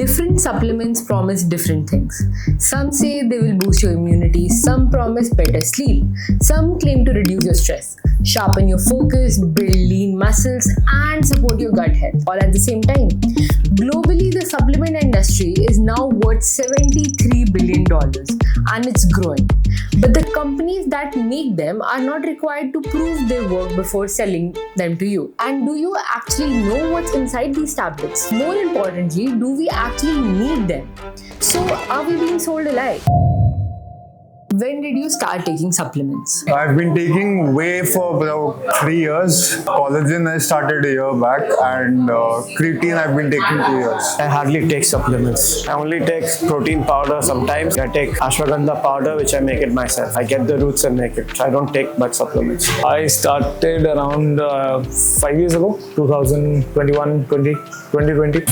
Different supplements promise different things. Some say they will boost your immunity, some promise better sleep, some claim to reduce your stress, sharpen your focus, build lean muscles, and support your gut health all at the same time. Globally, the supplement industry is now worth $73 billion and it's growing. But the companies that make them are not required to prove their work before selling them to you. And do you actually know what's inside these tablets? More importantly, do we actually need them? So, are we being sold a lie? When did you start taking supplements? I've been taking whey for about 3 years. Collagen I started a year back, and creatine I've been taking 2 years. I hardly take supplements. I only take protein powder sometimes. I take ashwagandha powder, which I make it myself. I get the roots and make it. I don't take much supplements. I started around 5 years ago, 2020.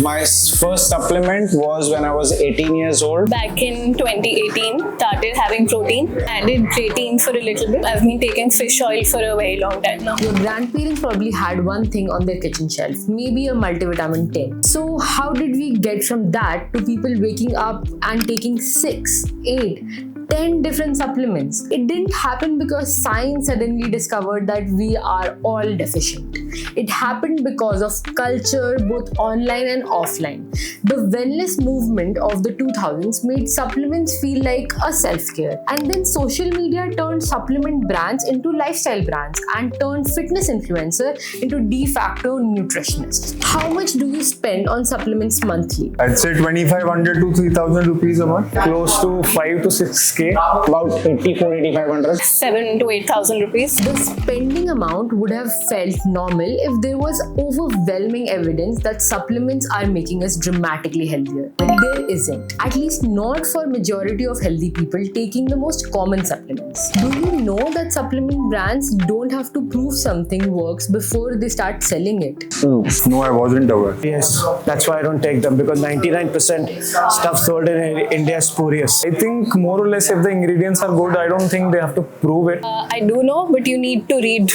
My first supplement was when I was 18 years old. Back in 2018, started having protein. Added creatine for a little bit. I've been taking fish oil for a very long time now. Your grandparents probably had one thing on their kitchen shelf, maybe a multivitamin 10. So how did we get from that to people waking up and taking 6, 8, 10 different supplements? It didn't happen because science suddenly discovered that we are all deficient. It happened because of culture, both online and offline. The wellness movement of the 2000s made supplements feel like a self-care. And then social media turned supplement brands into lifestyle brands and turned fitness influencer into de facto nutritionists. How much do you spend on supplements monthly? I'd say 2,500 to 3,000 rupees a month. Close to 5 to 6K. About 8,500. 7,000 to 8,000 rupees. The spending amount would have felt normal if there was overwhelming evidence that supplements are making us dramatically healthier. But there isn't. At least not for majority of healthy people taking the most common supplements. Do you know that supplement brands don't have to prove something works before they start selling it? No, I wasn't aware. Yes, that's why I don't take them, because 99% stuff sold in India is spurious. I think more or less if the ingredients are good, I don't think they have to prove it. I do know, but you need to read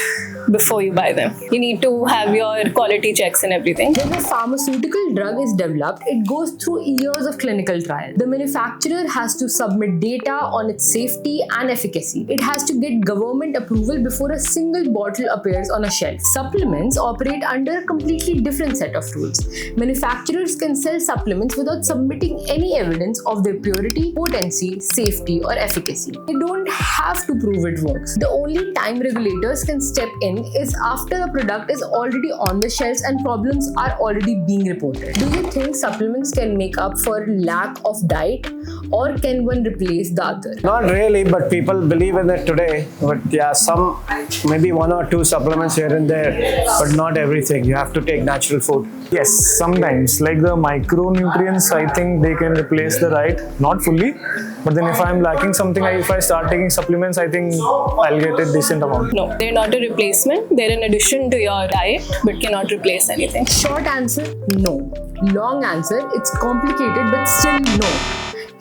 before you buy them. You need to have your quality checks and everything. When a pharmaceutical drug is developed, it goes through years of clinical trial. The manufacturer has to submit data on its safety and efficacy. It has to get government approval before a single bottle appears on a shelf. Supplements operate under a completely different set of rules. Manufacturers can sell supplements without submitting any evidence of their purity, potency, safety, or efficacy. They don't have to prove it works. The only time regulators can step in is after a product is already on the shelves and problems are already being reported. Do you think supplements can make up for lack of diet, or can one replace the other? Not really, but people believe in it today. But yeah, some, maybe 1 or 2 supplements here and there, but not everything. You have to take natural food. Yes, sometimes. Like the micronutrients, I think they can replace the diet. Not fully. But then if I'm lacking something, if I start taking supplements, I think I'll get a decent amount. No, they're not a replacement. They're an addition to your diet, but cannot replace anything. Short answer, no. Long answer, it's complicated but still no.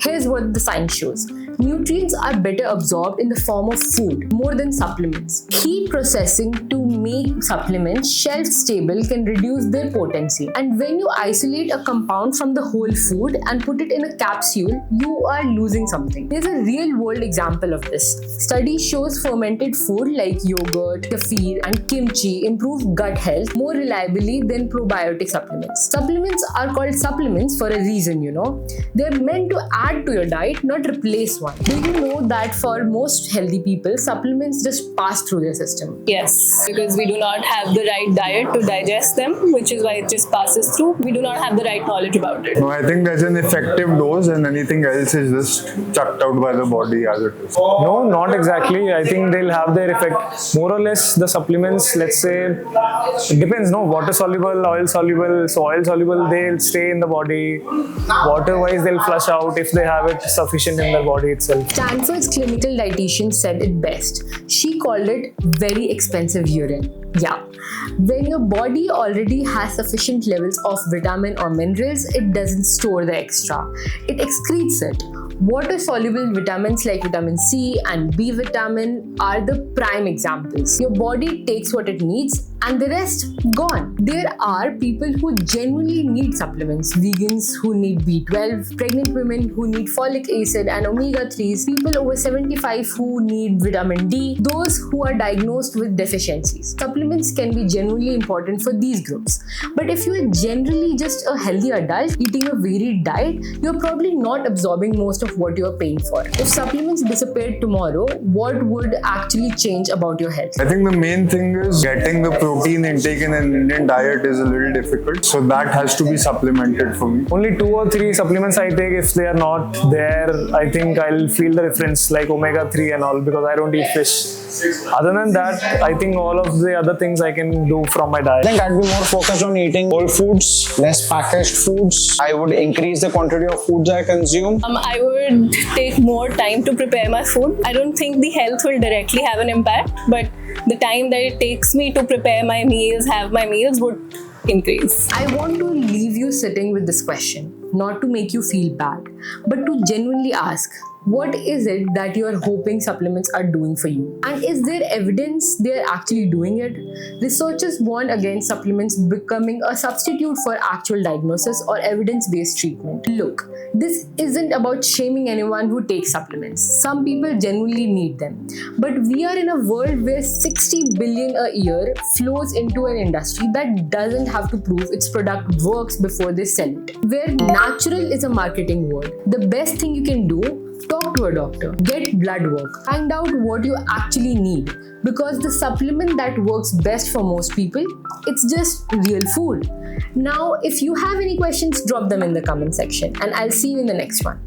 Here's what the science shows. Nutrients are better absorbed in the form of food, more than supplements. Heat processing to make supplements shelf stable can reduce their potency. And when you isolate a compound from the whole food and put it in a capsule, you are losing something. There's a real world example of this. Study shows fermented food like yogurt, kefir, and kimchi improve gut health more reliably than probiotic supplements. Supplements are called supplements for a reason, you know. They're meant to add to your diet, not replace one. Do you know that for most healthy people, supplements just pass through their system? Yes, because we do not have the right diet to digest them, which is why it just passes through. We do not have the right knowledge about it. No, I think there's an effective dose and anything else is just chucked out by the body as it is. No, not exactly. I think they'll have their effect. More or less, the supplements, let's say, it depends, no? Water soluble, oil soluble. So oil soluble, they'll stay in the body. Water wise, they'll flush out if they have it sufficient in their body itself. Stanford's clinical dietitian said it best. She called it very expensive urine. Yeah. When your body already has sufficient levels of vitamin or minerals, it doesn't store the extra. It excretes it. Water-soluble vitamins like vitamin C and B vitamin are the prime examples. Your body takes what it needs and the rest gone. There are people who genuinely need supplements, vegans who need B12, pregnant women who need folic acid and omega-3s, people over 75 who need vitamin D, those who are diagnosed with deficiencies. Supplements can be genuinely important for these groups. But if you are generally just a healthy adult eating a varied diet, you're probably not absorbing most of what you're paying for. If supplements disappeared tomorrow, what would actually change about your health? I think the main thing is getting the protein intake in an Indian diet is a little difficult. So that has to be supplemented for me. Only 2 or 3 supplements I take. If they are not there, I think I'll feel the difference, like omega-3 and all, because I don't eat fish. Other than that, I think all of the other things I can do from my diet. I think I'd be more focused on eating whole foods, less packaged foods. I would increase the quantity of foods I consume. I would take more time to prepare my food. I don't think the health will directly have an impact, but the time that it takes me to prepare my meals, have my meals would increase. I want to leave you sitting with this question, not to make you feel bad, but to genuinely ask, what is it that you are hoping supplements are doing for you? And is there evidence they are actually doing it? Researchers warn against supplements becoming a substitute for actual diagnosis or evidence-based treatment. Look, this isn't about shaming anyone who takes supplements. Some people genuinely need them. But we are in a world where 60 billion a year flows into an industry that doesn't have to prove its product works before they sell it. Where natural is a marketing word, the best thing you can do, talk to a doctor, get blood work, find out what you actually need, because the supplement that works best for most people, it's just real food. Now, if you have any questions, drop them in the comment section and I'll see you in the next one.